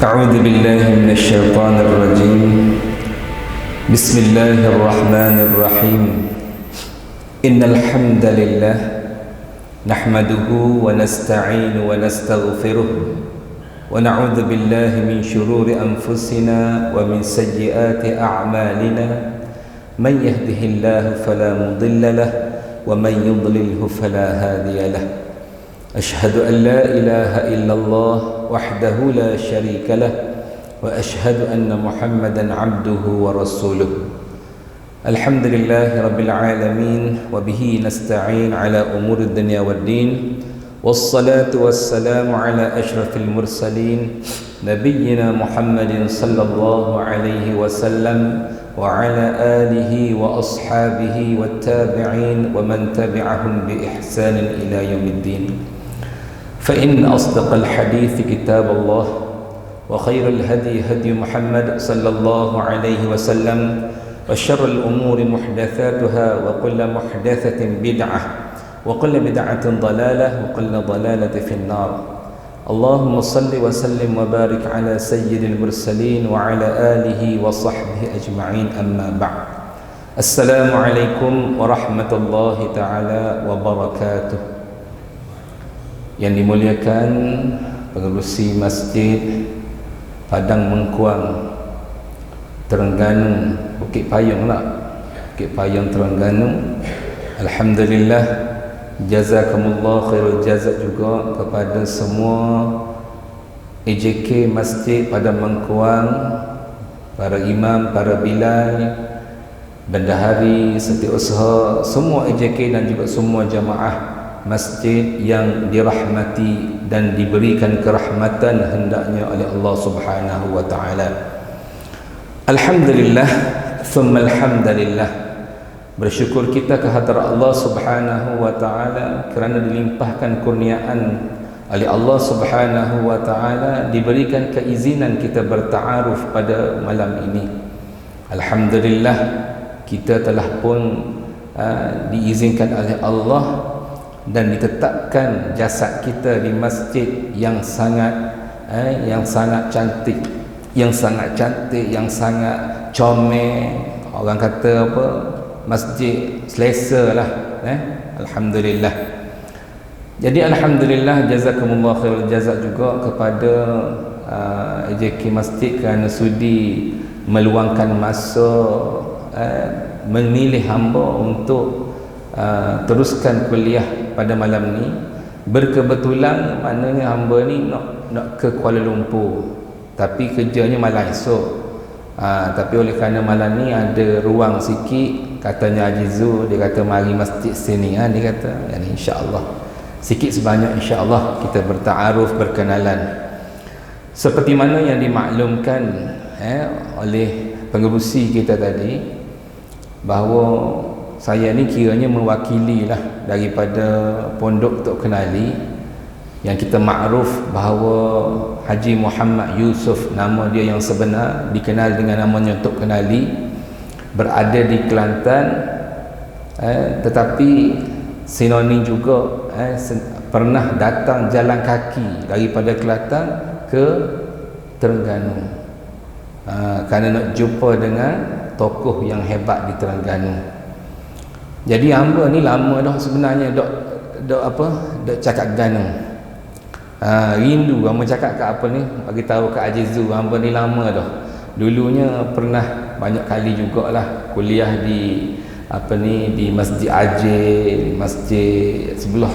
أعوذ بالله من الشيطان الرجيم. بسم الله الرحمن الرحيم. إن الحمد لله نحمده ونستعين ونستغفره ونعوذ بالله من شرور أنفسنا ومن سيئات أعمالنا. من يهده الله فلا مضل له ومن يضلله فلا هادي له. أشهد أن لا إله إلا الله وحده لا شريك له وأشهد أن محمدا عبده ورسوله. الحمد لله رب العالمين وبه نستعين على أمور الدنيا والدين، والصلاة والسلام على أشرف المرسلين نبينا محمد صلى الله عليه وسلم وعلى آله وأصحابه والتابعين ومن تبعهم بإحسان إلى يوم الدين. فإن أصدق الحديث كتاب الله، وخير الهدي هدي محمد صلى الله عليه وسلم، وشر الأمور محدثاتها، وكل محدثة بدعة، وكل بدعة ضلالة، وكل ضلالة في النار. اللهم صل وسلم وبارك على سيد المرسلين وعلى آله وصحبه أجمعين، أما بعد. السلام عليكم ورحمة الله تعالى وبركاته. Yang dimuliakan pengerusi Masjid Padang Mengkuang, Terengganu, Bukit Payung lah, Bukit Payung Terengganu. Alhamdulillah, jazakumullah khairul jazak juga kepada semua EJK Masjid Padang Mengkuang, para imam, para bilal, bendahari, setiausaha, semua EJK dan juga semua jamaah masjid yang dirahmati dan diberikan kerahmatan hendaknya oleh Allah Subhanahu wa taala. Alhamdulillah, thumma alhamdulillah. Bersyukur kita kehadrat Allah Subhanahu wa taala kerana dilimpahkan kurniaan oleh Allah Subhanahu wa taala, diberikan keizinan kita bertaaruf pada malam ini. Alhamdulillah, kita telah pun diizinkan oleh Allah dan ditetapkan jasad kita di masjid yang sangat cantik, yang sangat comel. Orang kata apa, masjid selesa lah. Alhamdulillah. Jadi alhamdulillah, jazakumullah khairul jazak juga kepada EJK Masjid kerana sudi meluangkan masa memilih hamba untuk teruskan kuliah pada malam ni. Berkebetulan maknanya hamba ni nak ke Kuala Lumpur, tapi kerjanya malam esok. Tapi oleh kerana malam ni ada ruang sikit, katanya Haji Zul, dia kata mari masjid sini. Dia kata insya-Allah sikit sebanyak insya-Allah kita bertaaruf, berkenalan. Seperti mana yang dimaklumkan oleh pengerusi kita tadi, bahawa saya ni kiranya mewakili lah daripada Pondok Tok Kenali, yang kita makruf bahawa Haji Muhammad Yusuf, nama dia yang sebenar, dikenal dengan namanya Tok Kenali, berada di Kelantan, tetapi sinonim juga pernah datang jalan kaki daripada Kelantan ke Terengganu, kerana nak jumpa dengan tokoh yang hebat di Terengganu. Jadi hamba ni lama dah sebenarnya dok cakap ganu. Rindu hamba cakap kat apa ni, bagi tahu kat Haji Zul, hamba ni lama dah. Dulunya pernah banyak kali jugalah kuliah di di Masjid Ajil, di masjid sebelah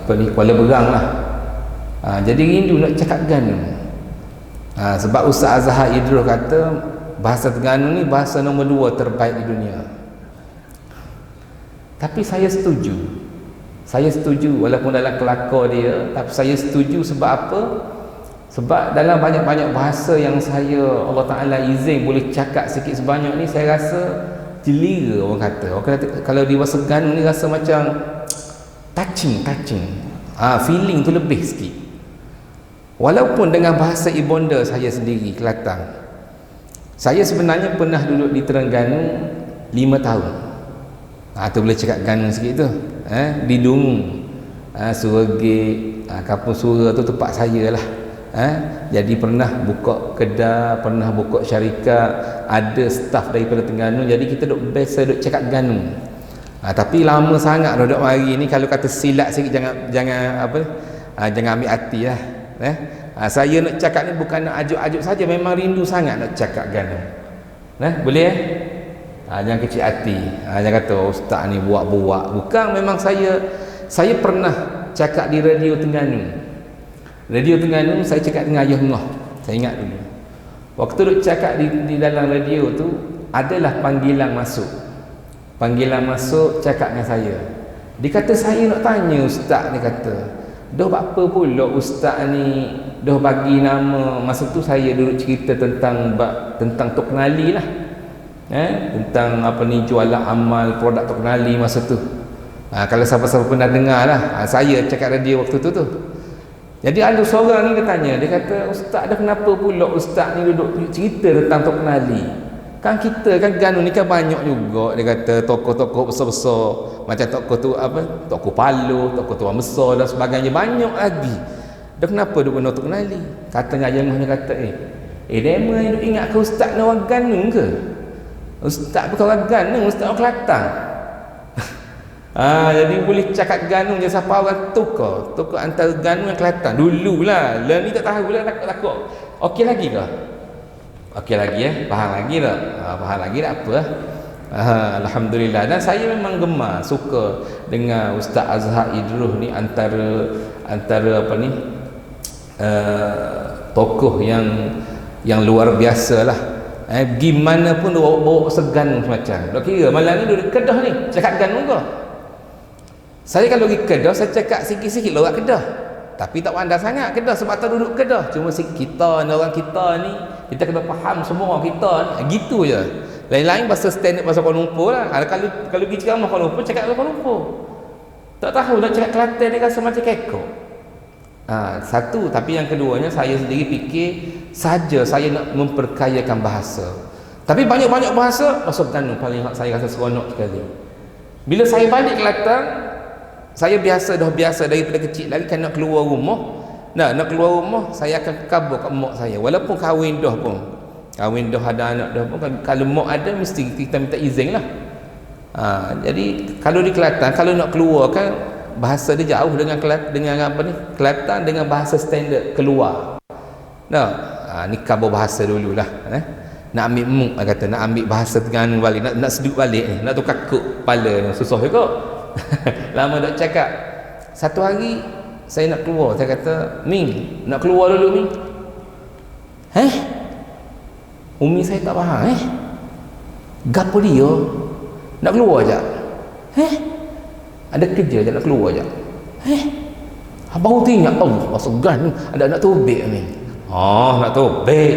Kuala Berang lah. Jadi rindu nak cakap ganu. Sebab Ustaz Azhar Idrus kata bahasa Terengganu ni bahasa nombor 2 terbaik di dunia. Tapi saya setuju walaupun dalam kelakar dia, tapi saya setuju. Sebab apa? Sebab dalam banyak-banyak bahasa yang Allah Ta'ala izin boleh cakap sikit sebanyak ni, saya rasa jelira. Orang kata kalau di bahasa Terengganu ni rasa macam touching, feeling tu lebih sikit. Walaupun dengan bahasa ibunda saya sendiri, Kelantan, saya sebenarnya pernah duduk di Terengganu 5 tahun. Tu boleh cakap ganu sikit tu. Di Dungu, Suragek, Kampung Sura tu tempat saya lah. Jadi pernah buka kedai, pernah buka syarikat, ada staff daripada Terengganu, jadi kita duk biasa duk cakap Terengganu. Tapi lama sangat dah duk mari ni, kalau kata silap sikit jangan ambil hati lah. Saya nak cakap ni bukan nak ajuk-ajuk saja, memang rindu sangat nak cakap Terengganu. Boleh jangan kecil hati. Jangan kata ustaz ni buat-buat. Bukan, memang saya pernah cakap di radio Terengganu. Radio Terengganu saya cakap dengan ayah ngah. Saya ingat dulu. Waktu duk cakap di dalam radio tu, adalah panggilan masuk. Panggilan masuk cakap dengan saya. Dia kata, saya nak tanya ustaz ni, kata, dah apa pula ustaz ni dah bagi nama. Masa tu saya duduk cerita tentang Tok Kenali lah. Tentang jualan amal produk Tok Kenali masa tu. Kalau siapa-siapa pernah dengar lah, saya cakap radio waktu tu. Jadi ada seorang ni dia tanya, dia kata, ustaz dah kenapa pula ustaz ni duduk cerita tentang Tok Kenali? Kan kita kan Terengganu ni kan banyak juga, dia kata, tokoh-tokoh besar-besar, macam tokoh tu tokoh Palu, tokoh Tuan Besar dan sebagainya, banyak lagi. Dah kenapa duduk benda Tok Kenali? Katanya ayahnya kata, Dema ni duk ingat ke ustaz ni orang Terengganu ke? Ustaz bukan orang Terengganu, ustaz orang Kelantan. Jadi boleh cakap Terengganu je, siapa orang tukar antara Terengganu dan Kelantan dululah. Lah ni tak tahu lah, takut. Okey lagi ke? Okey lagi faham lagi tak? Faham lagi tak apa? Alhamdulillah. Dan saya memang gemar, suka dengan Ustaz Azhar Idrus ni, antara tokoh yang luar biasa lah. Gimana pun bawa segan semacam. Dah kira malam ni duduk Kedah ni cakap Terengganu ke? Saya kalau pergi Kedah, saya cakap sikit-sikit lorak Kedah. Tapi tak pandai sangat Kedah sebab tak duduk Kedah. Cuma kita ni, orang kita ni, kita kena faham semua orang kita ni. Gitu je. Lain-lain bahasa standard bahasa Kuala Lumpur lah. Kalau pergi ceramah Kuala Lumpur, cakap Kuala Lumpur. Tak tahu nak cakap Kelantan ni rasa macam kekok. Satu. Tapi yang keduanya, saya sendiri fikir saja saya nak memperkayakan bahasa. Tapi banyak-banyak bahasa Terengganu paling saya rasa seronok sekali. Bila saya balik Kelantan, saya dah biasa daripada kecil lagi kan nak keluar rumah. Nak keluar rumah, saya akan kabur kat mak saya. Walaupun kahwin dah ada anak dah pun, kalau mak ada mesti kita minta izin lah. Jadi kalau di Kelantan, kalau nak keluar kan bahasa dia jauh dengan Kelantan dengan bahasa standard keluar. Ni kabur bahasa dululah. Nak ambil muk, kata nak ambil bahasa Terengganu balik, nak sedut balik ni, nak tukar kuk kepala ni, susah juga. Lama tak cakap. Satu hari saya nak keluar, saya kata, Ming, nak keluar dulu Ming. Umi saya tak faham. Gapo dia? Nak keluar je. Ada kerja je nak keluar je. Abang tengok, Allah segan ada nak tubik ni. Nak tubik.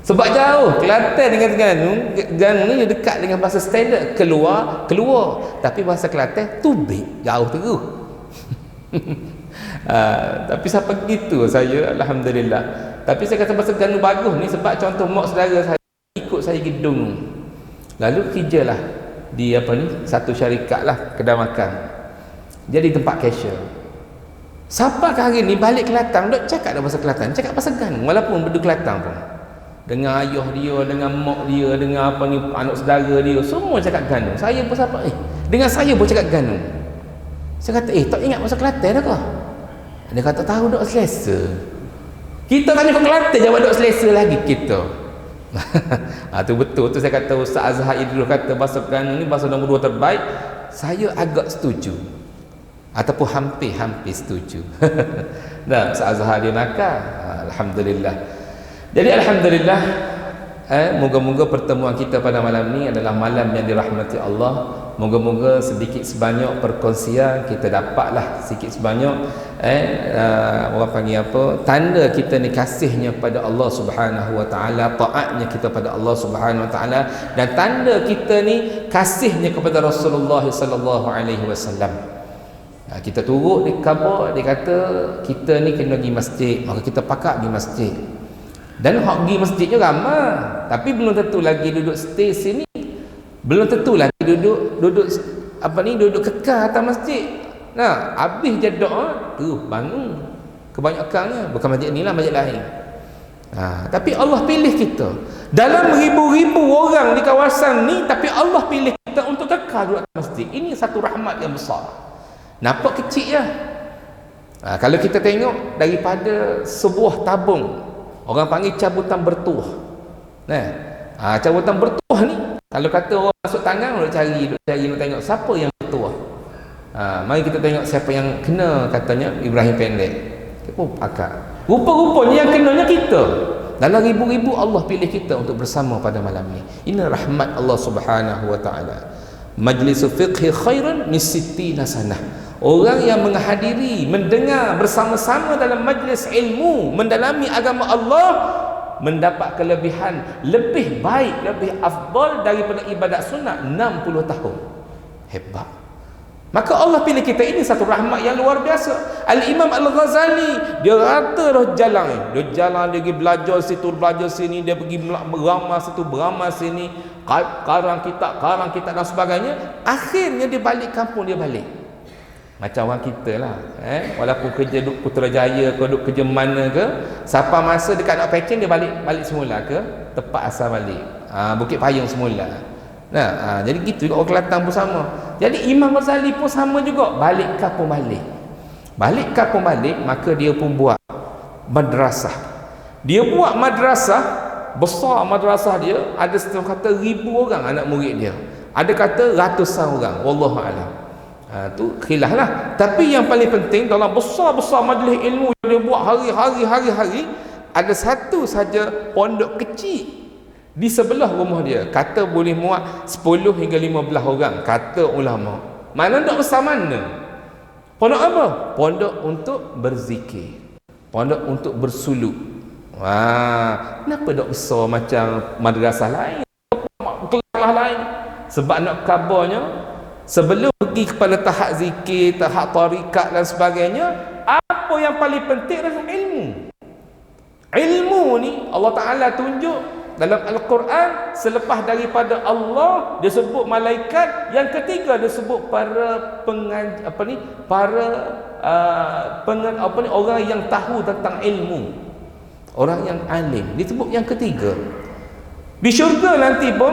Sebab jauh Kelantan dengan Terengganu ni dekat dengan bahasa standard keluar. Tapi bahasa Kelantan tubik, jauh terus. Tapi sampai begitu saya, alhamdulillah. Tapi saya kata bahasa Terengganu bagus ni sebab contoh mak saudara saya ikut saya gedung. Lalu kerjalah di satu syarikat lah, kedai makan. Jadi tempat cashier. Siapa hari ni balik Kelantan duk cakap dah bahasa Kelantan, cakap bahasa Terengganu walaupun berdua Kelantan pun. Dengan ayah dia, dengan mak dia, dengan anak saudara dia, semua cakap Terengganu. Saya pun siapa? Dengan saya pun cakap Terengganu. Saya kata, tak ingat bahasa Kelantan dah kah? Dia kata, tahu dok selesa. Kita tanya ke Kelantan, jawab dok selesa lagi kita. Tu betul. Tu saya kata Ustaz Azhar Idrus kata bahasa Terengganu ni bahasa nombor 2 terbaik. Saya agak setuju. Ataupun hampir setuju. Ustaz Azhar dia nakal. Alhamdulillah. Jadi alhamdulillah, moga-moga pertemuan kita pada malam ni adalah malam yang dirahmati Allah. Moga-moga sedikit sebanyak perkongsian kita dapatlah sikit sebanyak orang panggil apa, tanda kita ni kasihnya pada Allah Subhanahu wa taala, taatnya kita pada Allah Subhanahu wa taala, dan tanda kita ni kasihnya kepada Rasulullah sallallahu alaihi wasallam. Kita turut di khabar, dia kata kita ni kena pergi masjid, maka kita pakak pergi masjid. Dan hak pergi masjidnya ramai, tapi belum tentu lagi duduk stay sini, belum tentu lagi duduk duduk kekal atas masjid. Habis je doa tu bangun. kebanyakannya bukan masjid ni lah, masjid lain. Tapi Allah pilih kita dalam ribu-ribu orang di kawasan ni, tapi Allah pilih kita untuk kekal di masjid. Ini satu rahmat yang besar. Nampak kecil ya. Kalau kita tengok daripada sebuah tabung, orang panggil cabutan bertuah. Cabutan bertuah ni, kalau kata orang masuk tangan, nak cari nak tengok siapa yang bertuah. Mari kita tengok siapa yang kena, katanya Ibrahim pendek. Akak. Rupa-rupanya yang kenanya kita. Dalam ribu-ribu Allah pilih kita untuk bersama pada malam ni. Ini rahmat Allah Subhanahu wa taala. Majlis fiqh khairan min 60 sanah. Orang yang menghadiri, mendengar bersama-sama dalam majlis ilmu, mendalami agama Allah, mendapat kelebihan lebih baik, lebih afdal daripada ibadat sunat 60 tahun. Hebat. Maka Allah pilih kita. Ini satu rahmat yang luar biasa. Al-Imam Al-Ghazali, dia rata dah jalan. Dia jalan, dia pergi belajar situ, belajar sini, dia pergi beramal situ, beramal sini, karang kitab dan sebagainya. Akhirnya dia balik kampung, dia balik. Macam orang kita lah. Walaupun kerja duduk Putrajaya ke, duduk kerja mana ke, siapa masa dekat nak packing, dia balik semula ke tempat asal balik. Bukit Payung semula. Jadi gitu juga orang Kelantan pun sama. Jadi Imam Ghazali pun sama juga, balik kampung balik. Balik kampung balik, maka dia pun buat madrasah. Dia buat madrasah, besar madrasah dia, ada setengah kata 1000 orang anak murid dia. Ada kata ratusan orang, wallahu a'lam. Tu khilaf lah. Tapi yang paling penting, dalam besar-besar majlis ilmu yang dia buat hari-hari, ada satu saja pondok kecil di sebelah rumah dia, kata boleh muat 10 hingga 15 orang, kata ulama. Mana tak besar mana? Pondok apa? Pondok untuk berzikir, pondok untuk bersuluk. Kenapa tak besar macam madrasah lain, kelas lain? Sebab nak kabarnya, sebelum pergi kepada tahap zikir, tahap tarikat dan sebagainya, apa yang paling penting adalah ilmu. Ilmu ni Allah Ta'ala tunjuk dalam Al-Quran. Selepas daripada Allah, dia sebut malaikat. Yang ketiga, dia sebut para orang yang tahu tentang ilmu, orang yang alim. Disebut yang ketiga. Di syurga nanti pun,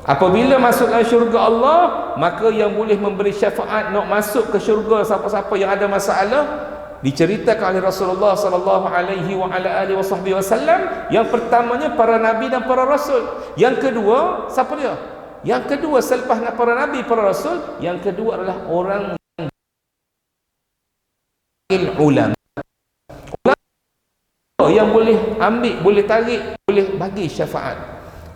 apabila masuk dalam syurga Allah, maka yang boleh memberi syafaat nak masuk ke syurga siapa-siapa yang ada masalah, diceritakan oleh Rasulullah sallallahu alaihi wasallam. Yang pertamanya para nabi dan para rasul. Yang kedua, siapa dia? Yang kedua selepas para nabi, para rasul, yang kedua adalah orang yang ulama. Yang boleh ambil, boleh tarik, boleh bagi syafaat.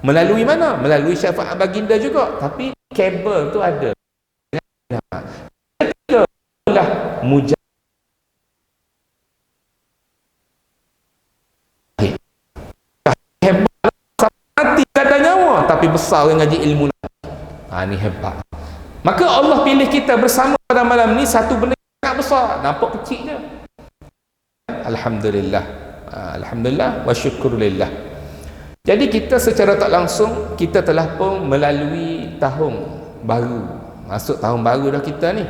Melalui mana? Melalui syafaat baginda juga. Tapi kabel tu ada. Ketiga adalah mujahid. Tapi besar yang ngaji ilmu. Ni hebat. Maka Allah pilih kita bersama pada malam ni, satu benda yang sangat besar. Nampak kecil je. Alhamdulillah. Alhamdulillah wa syukurillah. Jadi kita secara tak langsung, kita telah pun melalui tahun baru. Masuk tahun baru dah kita ni,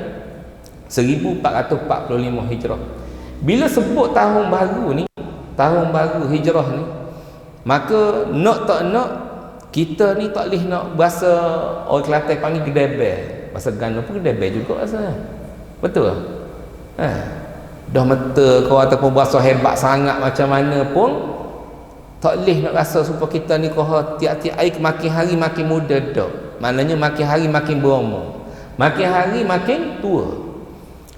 1445 Hijrah. Bila sebut tahun baru ni, tahun baru Hijrah ni, maka nak tak nak, kita ni tak boleh nak bahasa orang Kelantan panggil gedebel. Bahasa Gana pun gedebel juga rasa. Betul? Dah mata kau ataupun bahasa hebat sangat macam mana pun, tak boleh nak rasa supaya kita ni kau tiap-tiap hari makin hari makin muda dah. Maknanya makin hari makin berumur, makin hari makin tua.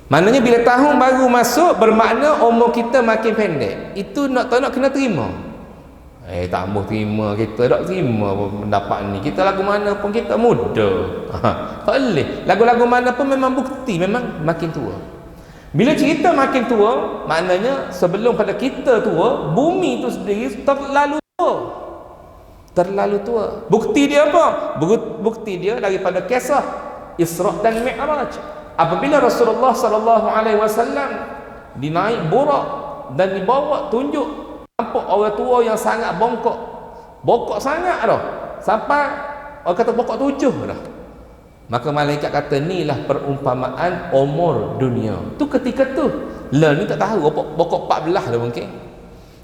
Maknanya bila tahun baru masuk, bermakna umur kita makin pendek. Itu nak tak nak kena terima. Tak mahu terima, kita tak terima pendapat ni. Kita lagu mana pun kita muda. Tak boleh. Lagu-lagu mana pun memang bukti, memang makin tua. Bila cerita makin tua, maknanya sebelum pada kita tua, bumi itu sendiri terlalu tua. Terlalu tua. Bukti dia apa? Bukti dia daripada kisah Isra' dan Mi'raj. Apabila Rasulullah sallallahu alaihi wasallam dinaik burak dan dibawa tunjuk, nampak orang tua yang sangat bongkok sangat dah, sampai orang kata bongkok 7 dah. Maka malaikat kata, inilah perumpamaan umur dunia. Tu ketika tu Lah ni tak tahu pokok 14 dah mungkin.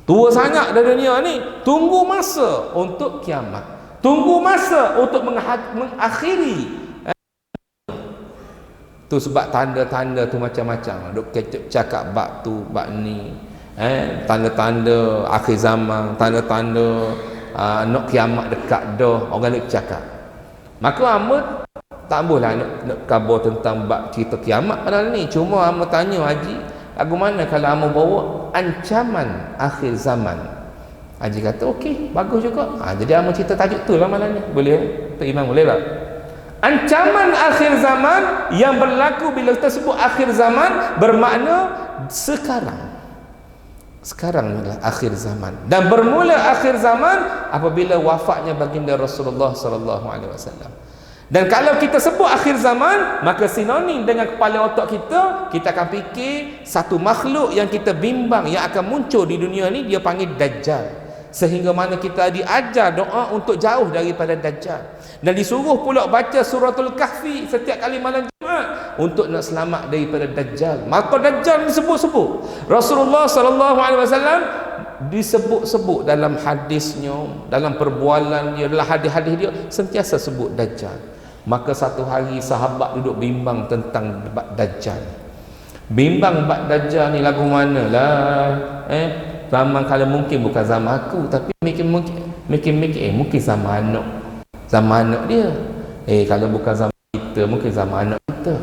Tua sangat dah dunia ni. Tunggu masa untuk kiamat. Tunggu masa untuk mengakhiri. Tu sebab tanda-tanda tu macam-macam. Duk cakap bab tu, bab ni. Tanda-tanda akhir zaman, tanda-tanda nak kiamat dekat dah. Orang nak cakap. Maka hamba tak bolehlah nak khabar tentang bab cerita kiamat padahal ni. Cuma hamba tanya Haji, lagu mana kalau hamba bawa ancaman akhir zaman? Haji kata okey, bagus juga. Jadi hamba cerita tajuk tu lah malam ni. Boleh? Tok Imam boleh tak? Ancaman akhir zaman yang berlaku bila kita sebut akhir zaman bermakna sekarang. Sekarang adalah akhir zaman. Dan bermula akhir zaman apabila wafatnya baginda Rasulullah sallallahu alaihi wasallam. Dan kalau kita sebut akhir zaman, maka sinonim dengan kepala otak kita akan fikir satu makhluk yang kita bimbang yang akan muncul di dunia ni, dia panggil Dajjal. Sehingga mana kita diajar doa untuk jauh daripada Dajjal. Dan disuruh pula baca suratul Kahfi setiap kali malam Jumaat untuk nak selamat daripada Dajjal. Maka Dajjal disebut-sebut. Rasulullah sallallahu alaihi wasallam disebut-sebut dalam hadisnya, dalam perbualan dia, dalam hadis-hadis dia sentiasa sebut Dajjal. Maka satu hari sahabat duduk bimbang tentang Dajjal. Bimbang bab Dajjal ni lagu mana lah. Zaman kalau mungkin bukan zaman aku, tapi mikir mungkin zaman anak dia. Kalau bukan zaman kita, mungkin zaman anak kita.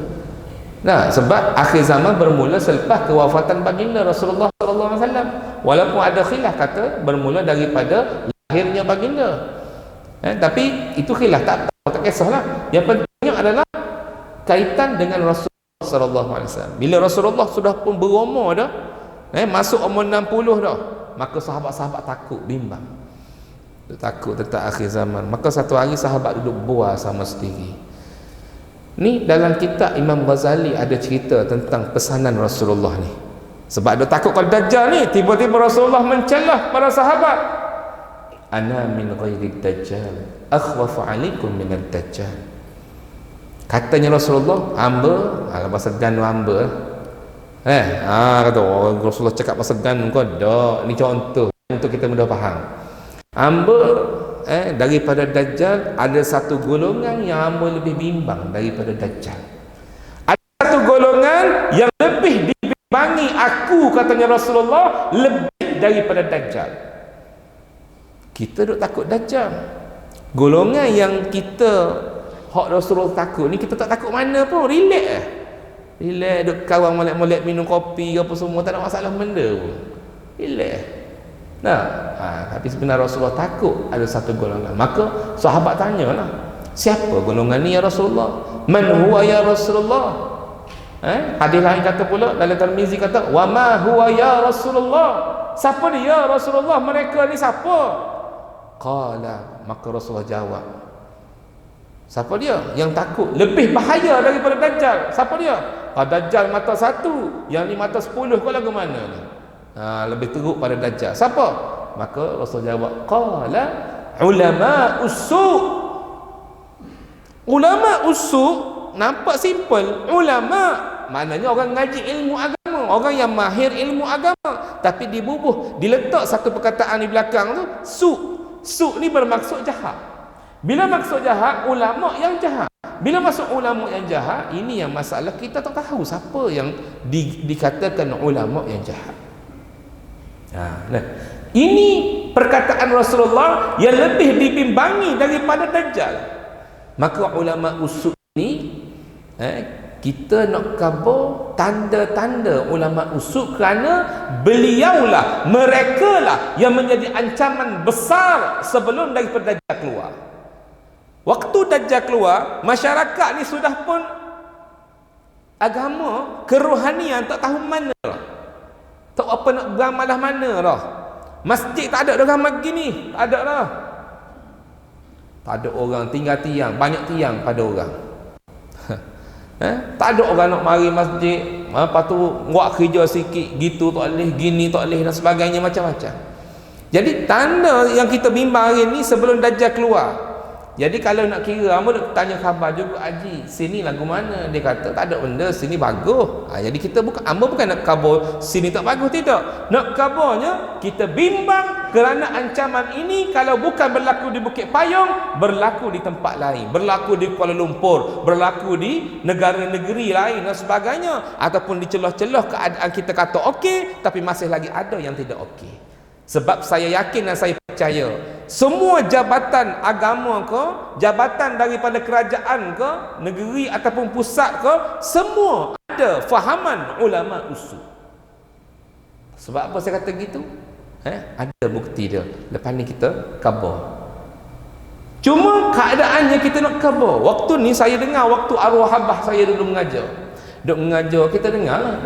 Nah, sebab akhir zaman bermula selepas kewafatan baginda Rasulullah sallallahu alaihi wasallam. Walaupun ada khilaf kata bermula daripada lahirnya baginda. Tapi itu khilaf tak kisahlah. Yang pentingnya adalah kaitan dengan Rasulullah sallallahu alaihi wasallam. Bila Rasulullah sudah pun berumur dah, masuk umur 60 dah, maka sahabat-sahabat takut, bimbang. Takut tentang akhir zaman. Maka satu hari sahabat duduk bual sama sendiri. Ni dalam kitab Imam Ghazali ada cerita tentang pesanan Rasulullah ni. Sebab dia takut kalau Dajjal ni, tiba-tiba Rasulullah mencelah para sahabat. Ana min ghairi Dajjal, akhwafu alaikum min ad-Dajjal. Katanya Rasulullah, hamba, bahasa ganu hamba. Kata Rasulullah cakap pasal gan kau dak. Ni contoh untuk kita mudah faham. Hamba daripada Dajjal ada satu golongan yang hamba lebih bimbang daripada Dajjal. Ada satu golongan yang lebih dibimbangi aku, katanya Rasulullah, lebih daripada Dajjal. Kita duk takut Dajjal. Golongan yang kita hak Rasulullah takut ni, kita tak takut mana pun, relax relax, duk kawan molek-molek minum kopi apa semua, tak ada masalah benda pun, relax. Tapi sebenarnya Rasulullah takut ada satu golongan. Maka sahabat tanyalah, siapa golongan ni ya Rasulullah? Man huwa ya Rasulullah? Hadis lain kata pula dalam Tirmizi kata, wa ma huwa ya Rasulullah? Siapa dia ya Rasulullah? Mereka ni siapa? Qala, maka Rasulullah jawab, siapa dia? Yang takut lebih bahaya daripada Dajjal. Siapa dia? Dajjal mata satu, yang ni mata 10, kau lagu mana ni? Lebih teruk pada Dajjal. Siapa? Maka Rasul jawab, qala ulama usu'. Ulama usu' nampak simple. Ulama maknanya orang ngaji ilmu agama, orang yang mahir ilmu agama, tapi dibubuh, diletak satu perkataan di belakang tu, su' ni bermaksud jahat. Bila maksud jahat, ulama yang jahat. Bila masuk ulama yang jahat, ini yang masalah, kita tak tahu siapa yang dikatakan ulama yang jahat. Ini perkataan Rasulullah yang lebih dibimbangi daripada Dajjal. Maka ulama usul ini, kita nak khabar tanda-tanda ulama usul, kerana beliaulah, merekalah yang menjadi ancaman besar sebelum daripada Dajjal keluar. Waktu Dajjal keluar, masyarakat ni sudah pun agama, kerohanian tak tahu mana lah. Tak apa nak beramalah mana lah. Masjid tak ada orang begini, tak ada lah. Tak ada orang, tinggal tiang, banyak tiang pada orang. Tak ada orang nak mari masjid, lepas tu buat kerja sikit, gitu tak boleh, gini tak boleh dan sebagainya, macam-macam. Jadi tanda yang kita bimbang hari ni sebelum Dajjal keluar, Jadi kalau nak kira, hamba nak tanya khabar juga, Haji, sini lagu mana? Dia kata tak ada benda, sini bagus. Jadi kita bukan, hamba bukan nak khabar sini tak bagus, tidak. Nak khabarnya kita bimbang kerana ancaman ini kalau bukan berlaku di Bukit Payung, berlaku di tempat lain, berlaku di Kuala Lumpur, berlaku di negara-negeri lain dan sebagainya, ataupun di celah-celah keadaan kita kata okey tapi masih lagi ada yang tidak okey. Sebab saya yakin dan saya percaya semua jabatan agama ke, jabatan daripada kerajaan ke, negeri ataupun pusat ke, semua ada fahaman ulama usul. Sebab apa saya kata gitu? Ada bukti dia. Lepas ni kita khabar. Cuma keadaannya kita nak khabar. Waktu ni saya dengar, waktu arwah abah saya dulu mengajar. Duk mengajar, kita dengar.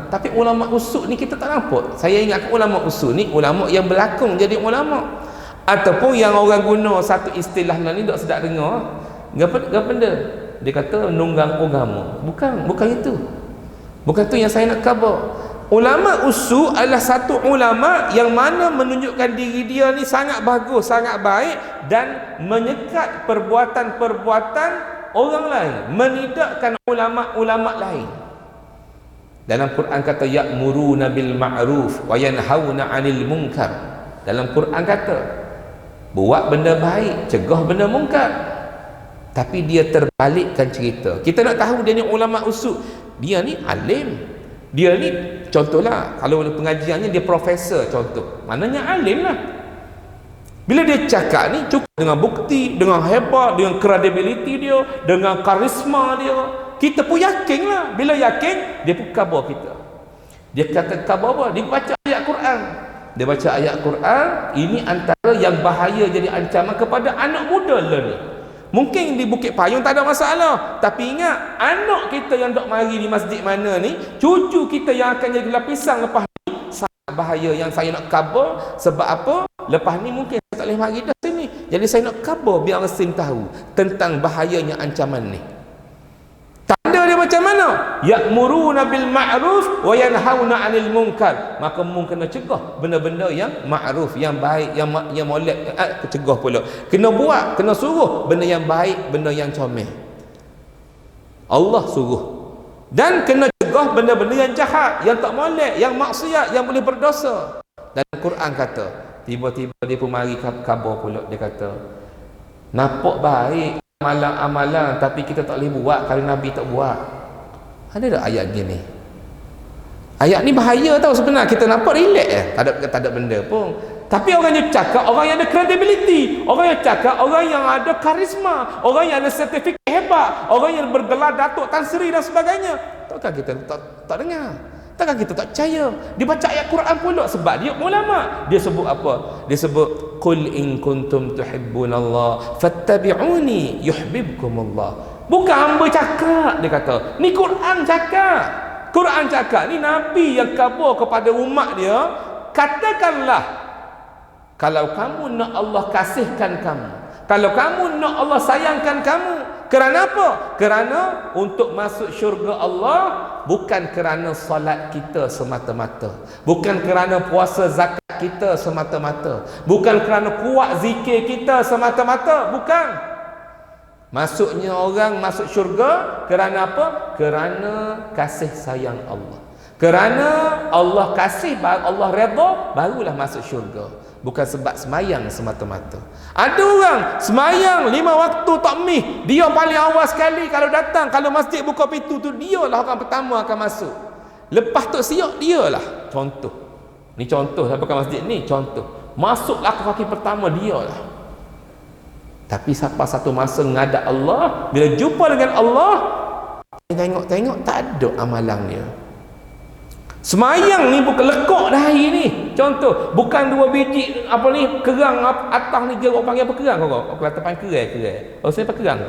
Tapi ulama usul ni kita tak nampak. Saya ingat ulama usul ni ulama yang berlakon jadi ulama, ataupun yang orang guna satu istilah ni duk sedap dengar. Apa benda? Dia kata nunggang agama. Bukan itu. Bukan tu yang saya nak khabar. Ulama usul adalah satu ulama yang mana menunjukkan diri dia ni sangat bagus, sangat baik, dan menyekat perbuatan-perbuatan orang lain, menidakkan ulama-ulama lain. Dalam Quran kata ya'muruna bil ma'ruf wa yanhauna 'anil munkar. Dalam Quran kata buat benda baik, cegah benda mungkar. Tapi dia terbalikkan cerita. Kita nak tahu dia ni ulama usul, dia ni alim, dia ni contohlah kalau pengajiannya dia profesor contoh, maknanya alim lah. Bila dia cakap ni cukup dengan bukti, dengan hebat, dengan credibility dia, dengan karisma dia, kita pun yakin lah. Bila yakin, dia pun khabar kita. Dia kata khabar apa? Dia baca ayat Quran. Dia baca ayat Quran. Ini antara yang bahaya jadi ancaman kepada anak muda lah ni. Mungkin di Bukit Payung tak ada masalah, tapi ingat, anak kita yang dok mari di masjid mana ni, cucu kita yang akan jadi lapisan lepas ni, sangat bahaya yang saya nak khabar. Sebab apa? Lepas ni mungkin saya tak boleh mari dah sini. Jadi saya nak khabar biar Muslim tahu tentang bahayanya ancaman ni. Tanda dia macam mana? Ya'muruna bil ma'ruf wa yanhauna 'anil munkar. Maka kena cegah benda-benda yang ma'ruf, yang baik, yang molek, cegah pula. Kena buat, kena suruh benda yang baik, benda yang comel. Allah suruh. Dan kena cegah benda-benda yang jahat, yang tak molek, yang maksiat, yang boleh berdosa. Dan Quran kata, tiba-tiba dia pun mari khabar pula, dia kata nampak baik amalan-amalan tapi kita tak boleh buat kalau Nabi tak buat. Ada tak ayat gini? Ayat ni bahaya tau sebenarnya. Kita nampak relax tak ada benda pun. Tapi orang yang cakap, orang yang ada credibility, orang yang cakap, orang yang ada karisma, orang yang ada sertifikat hebat, orang yang bergelar Datuk Tan Sri dan sebagainya, takkan kita tak dengar? Takkan kita tak percaya? Dia baca ayat Quran pula sebab dia ulama. Dia sebut apa? Dia sebut qul in kuntum tuhibbunallah fattabi'uni yuhibbukumullah. Bukan hamba cakap, dia kata. Ni Quran cakap. Quran cakap, ni Nabi yang khabar kepada umat dia, katakanlah kalau kamu nak Allah kasihkan kamu, kalau kamu nak Allah sayangkan kamu. Kerana apa? Kerana untuk masuk syurga Allah bukan kerana salat kita semata-mata, bukan kerana puasa zakat kita semata-mata, bukan kerana kuat zikir kita semata-mata, bukan. Masuknya orang masuk syurga kerana apa? Kerana kasih sayang Allah. Kerana Allah kasih, Allah redha, barulah masuk syurga. Bukan sebab semayang semata-mata. Ada orang semayang 5 waktu tak mih, dia paling awal sekali kalau datang, kalau masjid buka pintu tu, dia lah orang pertama akan masuk. Lepas tu siap dia lah. Contoh. Ni contoh sampai ke masjid ni, contoh. Masuklah kaki pertama dia lah. Tapi sampai satu masa ngadap Allah, bila jumpa dengan Allah, tengok-tengok tak ada amalan dia. Semayang ni bukan lekuk dah hari ni. Contoh, bukan 2 biji apa ni kerang atas ni, dia orang panggil apa kerang kau? Aku kata panggil kerai. Oh, saya pakai kerang.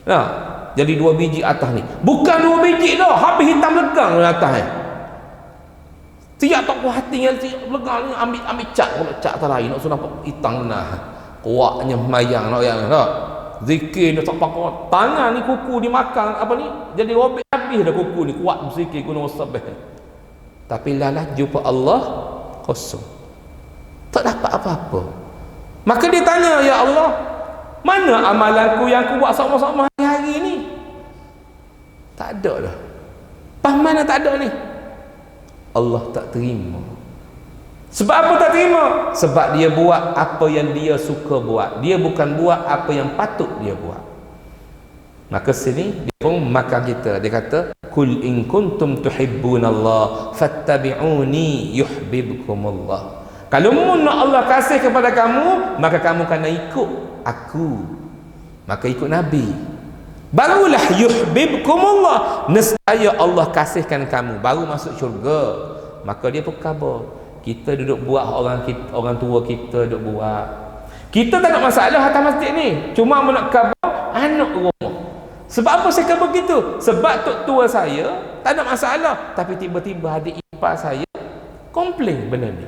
Nah, jadi 2 biji atas ni. Bukan 2 biji dah, habis hitam legang di atas ni. Tiap tak puas hati yang legang ni ambil cat, cat tak lain nak suruh nampak hitam nah. Kuatnya semayang nak yang tak. Zikir ni tak pakai. Tangan ni kuku dimakan apa ni? Jadi robek habis dah kuku ni, kuat zikir guna sabah. Tapi lalah jumpa Allah kosong, tak dapat apa-apa. Maka dia tanya, ya Allah, Mana amalanku yang aku buat sama-sama hari-hari ni? Tak ada dah. Pas mana tak ada ni? Allah tak terima. Sebab apa tak terima? Sebab dia buat apa yang dia suka buat. Dia bukan buat apa yang patut dia buat. Maka sini dia pun makan kita. Dia kata, kul in kuntum tuhibbunallah fattabi'uni yuhibbukumullah. Kalau nak Allah kasih kepada kamu, maka kamu kena ikut aku. Maka ikut Nabi. Barulah yuhibbukumullah, nescaya Allah kasihkan kamu, baru masuk syurga. Maka dia pun khabar. Kita duduk buat, orang tua kita duduk buat. Kita tak ada masalah atas masjid ni. Cuma nak khabar anak rumah. Sebab apa saya khabar begitu? Sebab tok tua saya tak ada masalah, tapi tiba-tiba adik ipar saya komplain benda ni.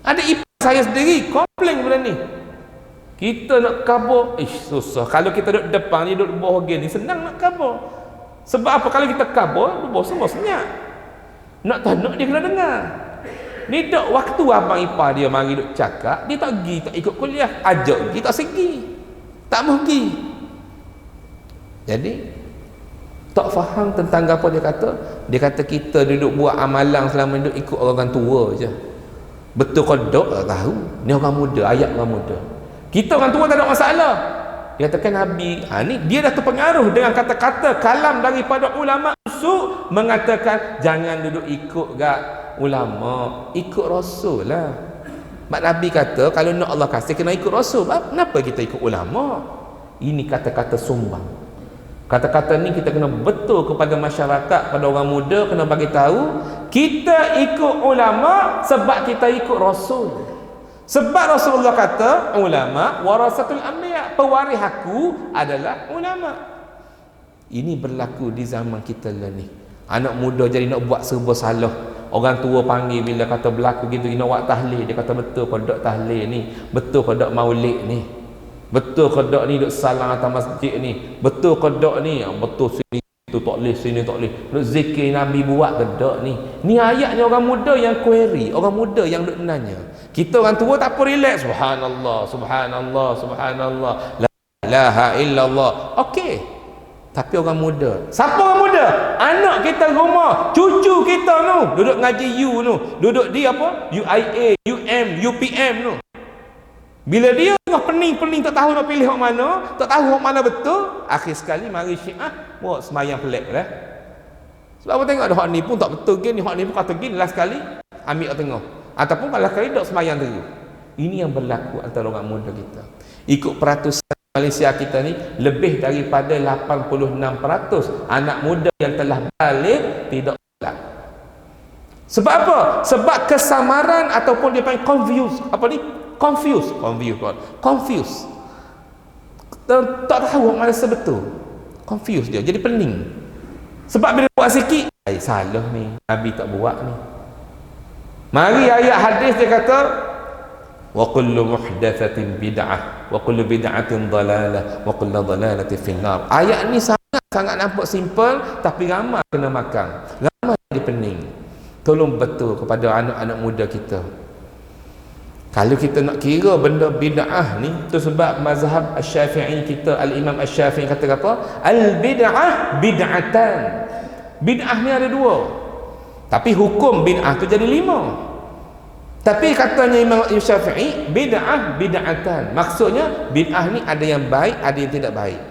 Adik ipar saya sendiri komplain benda ni. Kita nak khabar, susah. Kalau kita duduk depan ni, duduk bawah ni, senang nak khabar. Sebab apa? Kalau kita khabar, bawah semua senyap. Nak tak nak dia kena dengar. Ni tak waktu abang ipar dia mari duk cakap, dia tak pergi, tak ikut kuliah, ajak pergi, tak segi, tak mau pergi. Jadi tak faham tentang apa dia kata. Dia kata kita duduk buat amalan selama duduk ikut orang tua je. Betul ke tak tahu. Ni orang muda, ayat orang muda. Kita orang tua tak ada masalah. Dia katakan Nabi, ni dia dah terpengaruh dengan kata-kata kalam daripada ulama usul mengatakan jangan duduk ikut gak ulama, ikut Rasul lah. Mak Nabi kata kalau nak Allah kasih kena ikut Rasul. Kenapa kita ikut ulama? Ini kata-kata sumbang. Kata-kata ni kita kena betul kepada masyarakat, pada orang muda kena bagi tahu kita ikut ulama sebab kita ikut Rasul. Sebab Rasulullah kata ulama warasatul anbiya, pewaris aku adalah ulama. Ini berlaku di zaman kita lah ni. Anak muda jadi nak buat serba salah. Orang tua panggil bila kata berlaku gitu, nak buat tahlil, dia kata betul ke tak tahlil ni, betul ke tak maulid ni, betul ke tak ni duk salam atas masjid ni, betul ke tak ni, betul sini tu tak boleh, sini tak boleh, duk zikir Nabi buat ke tak ni. Ni ayatnya orang muda yang query, orang muda yang duk nanya. Kita orang tua tak apa, relax, subhanallah, subhanallah, subhanallah, la ilaha illallah. Okey. Tapi orang muda, siapa orang muda? Anak kita rumah, cucu kita tu duduk ngaji U tu, duduk di apa? UIA, UPM tu. Bila dia tengah pening-pening tak tahu nak pilih hak mana, tak tahu hak mana betul, akhir sekali mari Syiah buat sembahyang pelik lah. Sebab apa tengok dah hak ni pun tak betul gini, hak ni pun kata gini, last sekali ambil kat tengah. Ataupun kalau kali dok sembahyang terus. Ini yang berlaku antara orang muda kita. Ikut peratusan Malaysia kita ni, lebih daripada 86% anak muda yang telah balik tidak solat. Sebab apa? Sebab kesamaran ataupun dia panggil confused. Apa ni? Confused. Tak tahu mana sebetul. Confused dia. Jadi pening. Sebab bila buat sikit, salah ni. Nabi tak buat ni. Mari ayat hadis dia kata, wa kullu muhdatsatin bid'ah wa kullu bid'atin dalalah wa kullu dalalatin finnar. Ayat ni sangat nampak simple, tapi ramai kena makan, ramai jadi pening. Tolong betul kepada anak-anak muda kita. Kalau kita nak kira benda bid'ah ni, tu sebab mazhab Asy-Syafi'i kita, Al-Imam Asy-Syafi'i kata apa? Al-bid'ah bid'atan. Bid'ah ni ada dua, tapi hukum bid'ah tu jadi 5. Tapi katanya Imam Syafi'i, bid'ah bid'atan. Maksudnya bid'ah ni ada yang baik, ada yang tidak baik.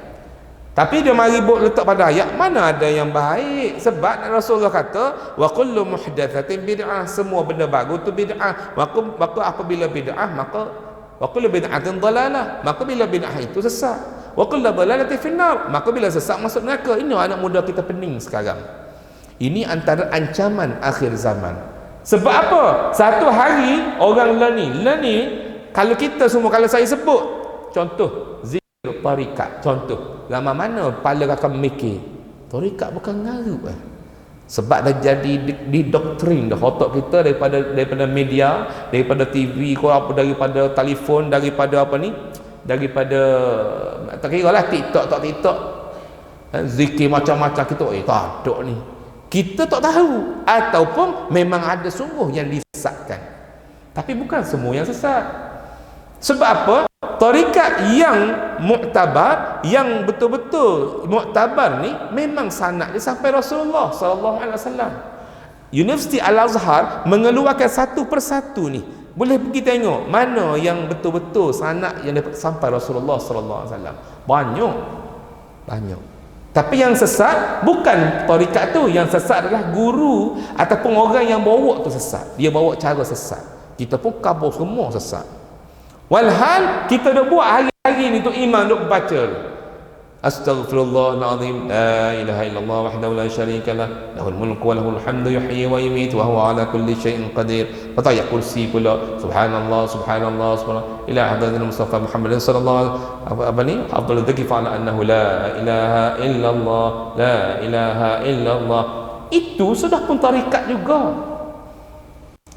Tapi dia mari letak pada ayat, mana ada yang baik? Sebab Rasulullah kata, wa kullu muhdatsatin bid'ah, semua benda baru tu bid'ah. Maka apabila bid'ah, maka wa kullu bid'atin dalalah, maka bila bid'ah itu sesat. Wa kullu dalalatin finnar, maka bila sesat masuk neraka. Ini anak muda kita pening sekarang. Ini antara ancaman akhir zaman. Sebab apa? Satu hari orang learning, kalau kita semua, kalau saya sebut contoh zikir tarikat, contoh lama mana kepala akan mikir tarikat bukan ngarut sebab dah jadi di doktrin dah otak kita daripada media, daripada TV ko apa, daripada telefon, daripada apa ni, daripada tak kira lah TikTok zikir macam-macam kita tak ada ni. Kita tak tahu, ataupun memang ada sungguh yang disesatkan, tapi bukan semua yang sesat. Sebab apa? Tarikat yang muktabar, yang betul-betul muktabar ni memang sanad dia sampai Rasulullah sallallahu alaihi wasallam. Universiti Al-Azhar mengeluarkan satu persatu ni. Boleh pergi tengok mana yang betul-betul sanad yang dapat sampai Rasulullah sallallahu alaihi wasallam. Banyak. Tapi yang sesat bukan tarikat tu, yang sesat adalah guru ataupun orang yang bawa tu sesat. Dia bawa cara sesat. Kita pun kabur semua sesat. Walhal kita dah buat hari-hari ni untuk iman, untuk baca. Astaghfirullahalazim, la ilaha illallah wahdahu la syarika lah, lahul mulku wa lahul hamdu yuhyi wa yumiitu wa huwa ala kulli syai'in qadir. Lepas ayat kursi pula, subhanallah subhanallah subhanallah ila hadratil mustafa Muhammadin sallallahu apa ni, afdalul dzikri fa'ala annahu la ilaha illallah, la ilaha illallah. Itu sudah pun tarikat juga.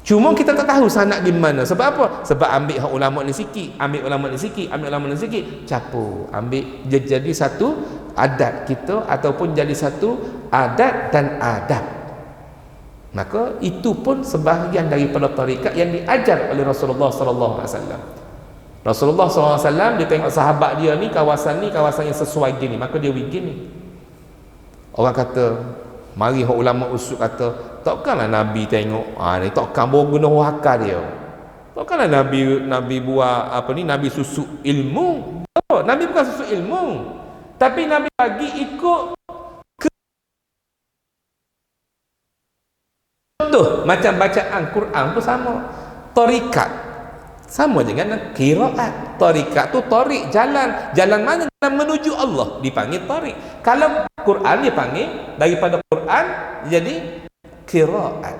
Cuma kita tak tahu sanad gimana. Sebab apa? Sebab ambil hak ulama ni sikit, ambil ulama ni sikit, ambil ulama ni sikit, capur, ambil jadi satu adat kita ataupun jadi satu adat dan adab. Maka itu pun sebahagian daripada tarikat yang diajar oleh Rasulullah sallallahu alaihi wasallam. Rasulullah sallallahu alaihi wasallam dia tengok sahabat dia ni kawasan yang sesuai gini, maka dia pergi gini. Orang kata, mari hak ulama usul kata, takkanlah Nabi tengok ni takkan bawa guna wakar dia. Takkanlah Nabi buat apa ni, Nabi susuk ilmu. Nabi bukan susuk ilmu, tapi Nabi bagi ikut contoh. Macam bacaan Quran pun sama, tarikat sama dengan qiraat. Tarikat tu tarik, jalan mana? Jalan menuju Allah dipanggil tarik. Kalau Quran dia panggil daripada Quran jadi qiraat.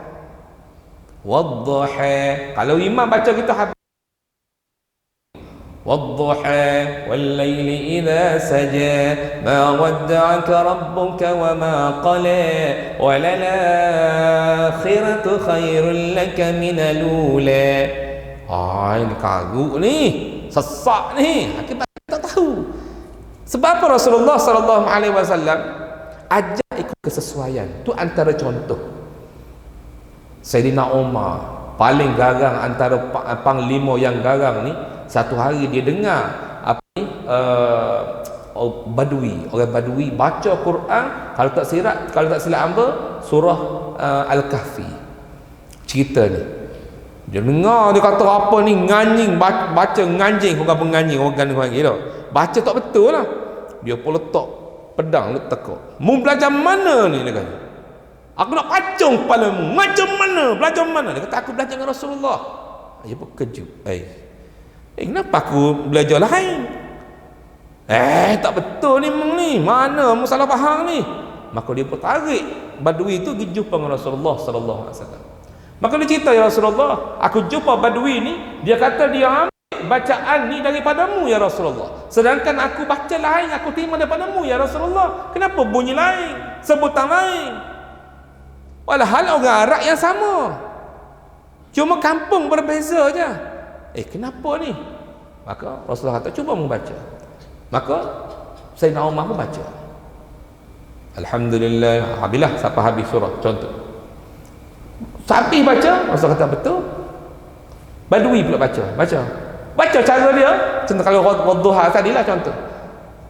Wadduha, kalau imam baca kita habis wadduha wal laili idza saja ma wadda'aka rabbuka wa ma qala wa lal akhiratu khairul laka min al-ula. Ini kaguk ni, sesak ni, kita tak tahu. Sebab apa Rasulullah sallallahu alaihi wasallam ajar ikut kesesuaian. Tu antara contoh. Sayyidina Umar paling garang antara panglima yang garang ni, satu hari dia dengar apa ni orang Badui baca Quran, kalau tak silap hamba surah Al-Kahfi. Cerita ni dia dengar, dia kata apa ni, nganjing, baca nganjing, bukan penganjing, orang ganjing tu. Baca tak betul lah. Dia pun letak pedang, letak tekuk. Mu belajar mana ni, dia kata. Aku nak pacung kepalamu. Macam mana? Belajar mana? Dia kata, aku belajar dengan Rasulullah. Dia pun kejut. Kenapa aku belajar lain? Tak betul ni memang ni. Mana mu salah faham ni? Maka dia pun tarik Badui tu pergi jumpa dengan Rasulullah sallallahu alaihi wasallam. Maka dia cerita, ya Rasulullah, aku jumpa Badui ni, dia kata dia ambil bacaan ni daripadamu ya Rasulullah, sedangkan aku baca lain, aku terima daripadamu ya Rasulullah. Kenapa bunyi lain, sebutan lain? Walhal orang Arab yang sama, cuma kampung berbeza je. Kenapa ni? Maka Rasulullah kata, cuba membaca. Maka Sayyidina Umar pun baca. Alhamdulillah, habislah sampai habis surah, contoh. Sampai baca, Rasul kata betul. Badui pula baca cara dia. Contoh kalau wadduha tadilah contoh.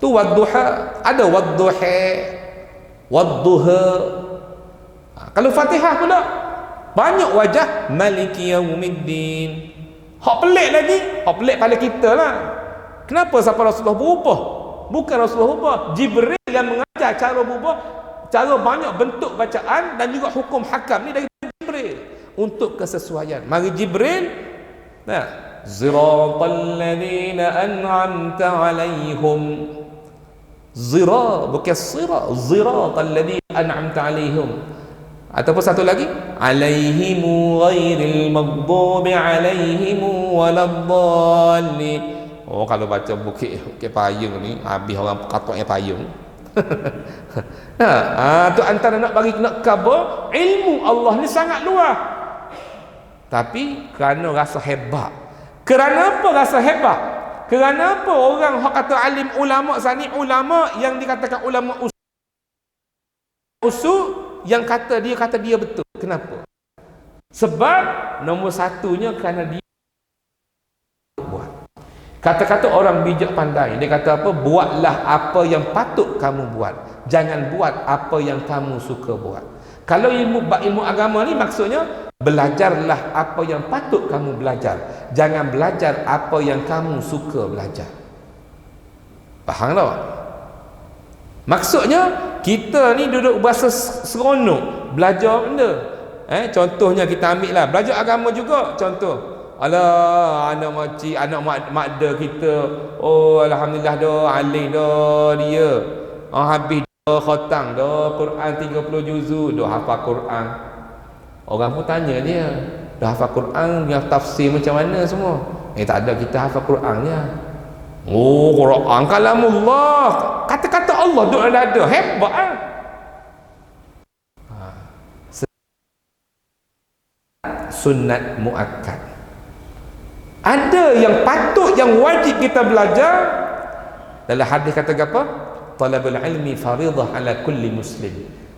Tu wadduha, ada wadduha. Kalau Fatihah pula banyak wajah maliki yaumiddin. Hak pelik lagi, hak pelik pada kita lah. Kenapa sampai Rasulullah berubah? Bukan Rasulullah berubah, Jibril yang mengajar cara berubah, cara banyak bentuk bacaan dan juga hukum hakam ni dari Jibril untuk kesesuaian. Mari Jibril, ziratal ladzina an'amta 'alaihim. Zira bukan sira, ziratal ladzina an'amta 'alaihim. Ataupun satu lagi, 'alaihimu ghairil maghdubi 'alaihim waladdallin. Kalau baca bukit payung ni, habis orang katoknya payung. Tu antara nak bagi, nak cover ilmu Allah ni sangat luas. Tapi kerana rasa hebat. Kerana apa rasa hebat? Kerana apa orang hak kata alim ulama sani, ulama yang dikatakan ulama usul yang kata dia betul. Kenapa? Sebab nombor satunya kerana dia buat. Kata-kata orang bijak pandai, dia kata apa? Buatlah apa yang patut kamu buat, jangan buat apa yang kamu suka buat. Kalau ilmu agama ni maksudnya belajarlah apa yang patut kamu belajar, jangan belajar apa yang kamu suka belajar. Faham tak? Maksudnya kita ni duduk berasa seronok belajar benda. Contohnya kita ambil lah belajar agama juga. Contoh, alah, anak makcik, anak makda kita, oh alhamdulillah dah alim dah dia, habis dah khatang dah Quran 30 juzuk, dah hafal Quran. Orang pun tanya dia, dah hafal Quran, yang tafsir macam mana semua? Tak ada, kita hafal Quran dia. Oh, Quran kalamullah, kata-kata Allah duduk dalam dada, hebat ah. Sunnat muakkad. Ada yang patut, yang wajib kita belajar. Dalam hadis kata apa? Talabul ilmi faridah ala kulli muslim.